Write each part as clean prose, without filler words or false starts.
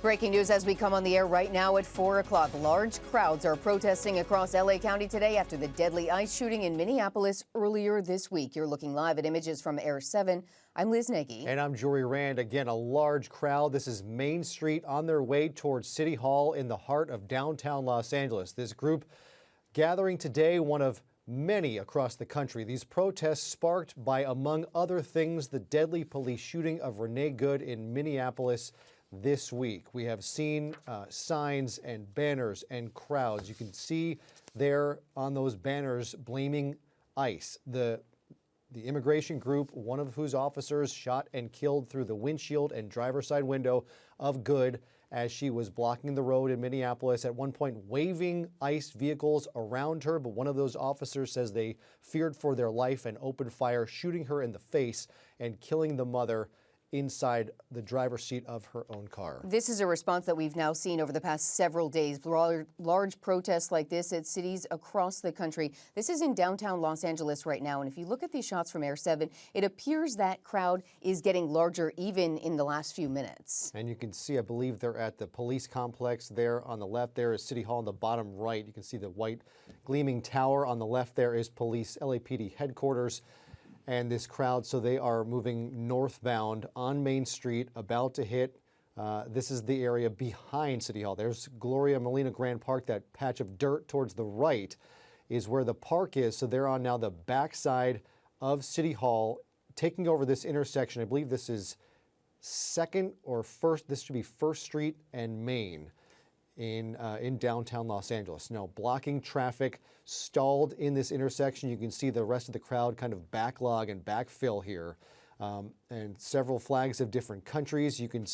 Breaking news as we come on the air right now at 4 o'clock. Large crowds are protesting across LA County today after the deadly ICE shooting in Minneapolis earlier this week. You're looking live at images from Air 7. I'm Liz Nagy. And I'm Jory Rand. Again, a large crowd. This is Main Street on their way towards City Hall in the heart of downtown Los Angeles. This group gathering today, one of many across the country. These protests sparked by, among other things, the deadly police shooting of Renee Good in Minneapolis this week. We have seen signs and banners and crowds. You can see there on those banners blaming ICE. The immigration group, one of whose officers shot and killed through the windshield and driver's side window of Good as she was blocking the road in Minneapolis, at one point waving ICE vehicles around her. But one of those officers says they feared for their life and opened fire, shooting her in the face and killing the mother inside the driver's seat of her own car. This is a response that we've now seen over the past several days. Large protests like this at cities across the country. This is in downtown Los Angeles right now. And if you look at these shots from Air 7, it appears that crowd is getting larger even in the last few minutes. And you can see, I believe they're at the police complex there on the left. There is City Hall on the bottom right. You can see the white gleaming tower. On the left there is police LAPD headquarters. And this crowd, so they are moving northbound on Main Street, about to hit. This is the area behind City Hall. There's Gloria Molina Grand Park. That patch of dirt towards the right is where the park is. So they're on now the backside of City Hall, taking over this intersection. I believe this is second or first. This should be First Street and Main in downtown Los Angeles. Now, blocking traffic, stalled in this intersection. You can see the rest of the crowd kind of backlog and backfill here. And several flags of different countries you can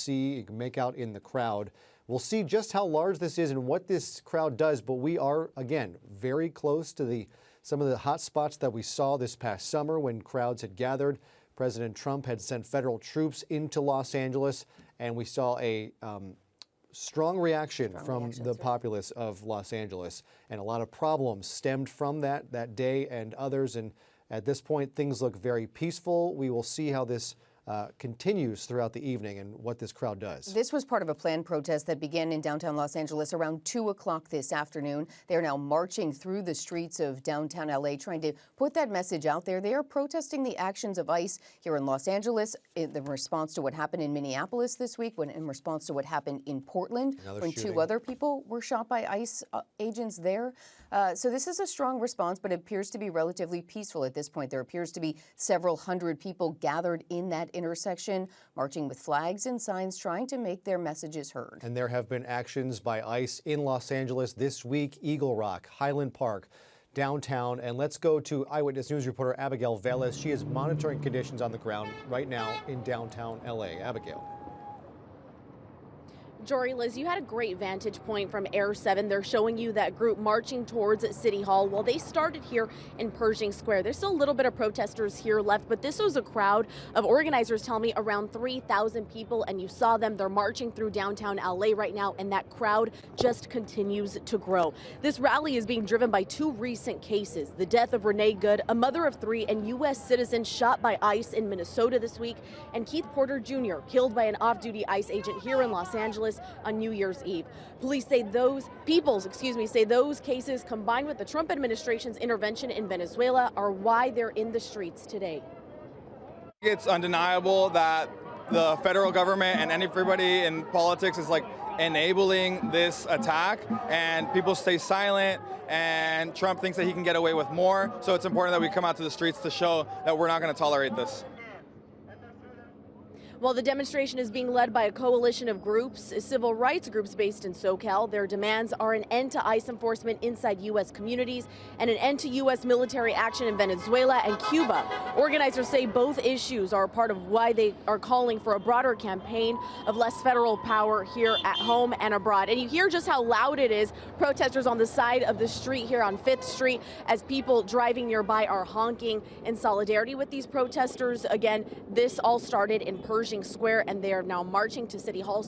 make out in the crowd. We'll see just how large this is and what this crowd does, but we are, again, very close to some of the hot spots that we saw this past summer when crowds had gathered. President Trump had sent federal troops into Los Angeles, and we saw a strong reaction from the populace of Los Angeles, and a lot of problems stemmed from that day and others. And at this point, things look very peaceful. We will see how this continues throughout the evening and what this crowd does. This was part of a planned protest that began in downtown Los Angeles around 2 o'clock this afternoon. They are now marching through the streets of downtown LA, trying to put that message out there. They are protesting the actions of ICE here in Los Angeles in response to what happened in Minneapolis this week, in response to what happened in Portland when shooting. 2 other people were shot by ICE agents there. So this is a strong response, but it appears to be relatively peaceful at this point. There appears to be several hundred people gathered in that intersection, marching with flags and signs, trying to make their messages heard. And there have been actions by ICE in Los Angeles this week: Eagle Rock, Highland Park, downtown. And let's go to Eyewitness News reporter Abigail Velez. She is monitoring conditions on the ground right now in downtown LA. Abigail. Jory, Liz, you had a great vantage point from Air 7. They're showing you that group marching towards City Hall. Well, they started here in Pershing Square. There's still a little bit of protesters here left, but this was a crowd of organizers, tell me, around 3,000 people, and you saw them. They're marching through downtown LA right now, and that crowd just continues to grow. This rally is being driven by 2 recent cases: the death of Renee Good, a mother of 3 and U.S. citizen shot by ICE in Minnesota this week, and Keith Porter Jr., killed by an off-duty ICE agent here in Los Angeles on New Year's Eve. Police say those cases, combined with the Trump administration's intervention in Venezuela, are why they're in the streets today. It's undeniable that the federal government and everybody in politics is enabling this attack, and people stay silent, and Trump thinks that he can get away with more. So it's important that we come out to the streets to show that we're not going to tolerate this. Well, the demonstration is being led by a coalition of groups, civil rights groups based in SoCal. Their demands are an end to ICE enforcement inside U.S. communities and an end to U.S. military action in Venezuela and Cuba. Organizers say both issues are part of why they are calling for a broader campaign of less federal power here at home and abroad. And you hear just how loud it is. Protesters on the side of the street here on 5th Street, as people driving nearby are honking in solidarity with these protesters. Again, this all started in Pershing Square, and they are now marching to City Hall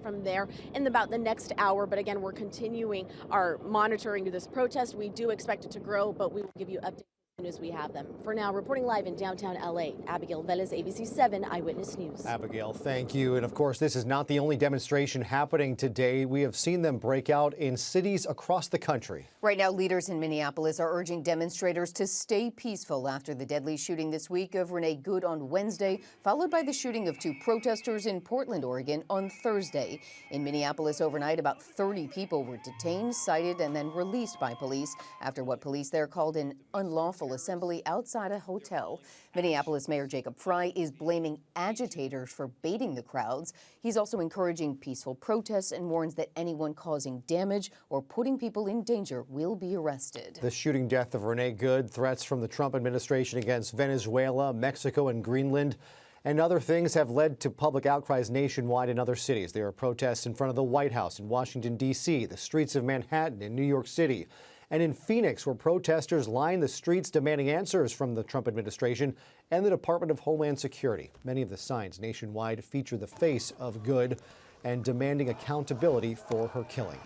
from there in about the next hour. But again, we're continuing our monitoring of this protest. We do expect it to grow, but we will give you updates. as we have them. For now, reporting live in downtown LA, Abigail Velez, ABC 7 Eyewitness News. Abigail, thank you. And of course, this is not the only demonstration happening today. We have seen them break out in cities across the country. Right now, leaders in Minneapolis are urging demonstrators to stay peaceful after the deadly shooting this week of Renee Good on Wednesday, followed by the shooting of 2 protesters in Portland, Oregon on Thursday. In Minneapolis overnight, about 30 people were detained, cited, and then released by police after what police there called an unlawful assembly outside a hotel. Minneapolis Mayor Jacob Frey is blaming agitators for baiting the crowds. He's also encouraging peaceful protests and warns that anyone causing damage or putting people in danger will be arrested. The shooting death of Renee Good, threats from the Trump administration against Venezuela, Mexico, and Greenland, and other things have led to public outcries nationwide in other cities. There are protests in front of the White House in Washington, D.C., the streets of Manhattan in New York City, and in Phoenix, where protesters line the streets demanding answers from the Trump administration and the Department of Homeland Security. Many of the signs nationwide feature the face of Good and demanding accountability for her killing.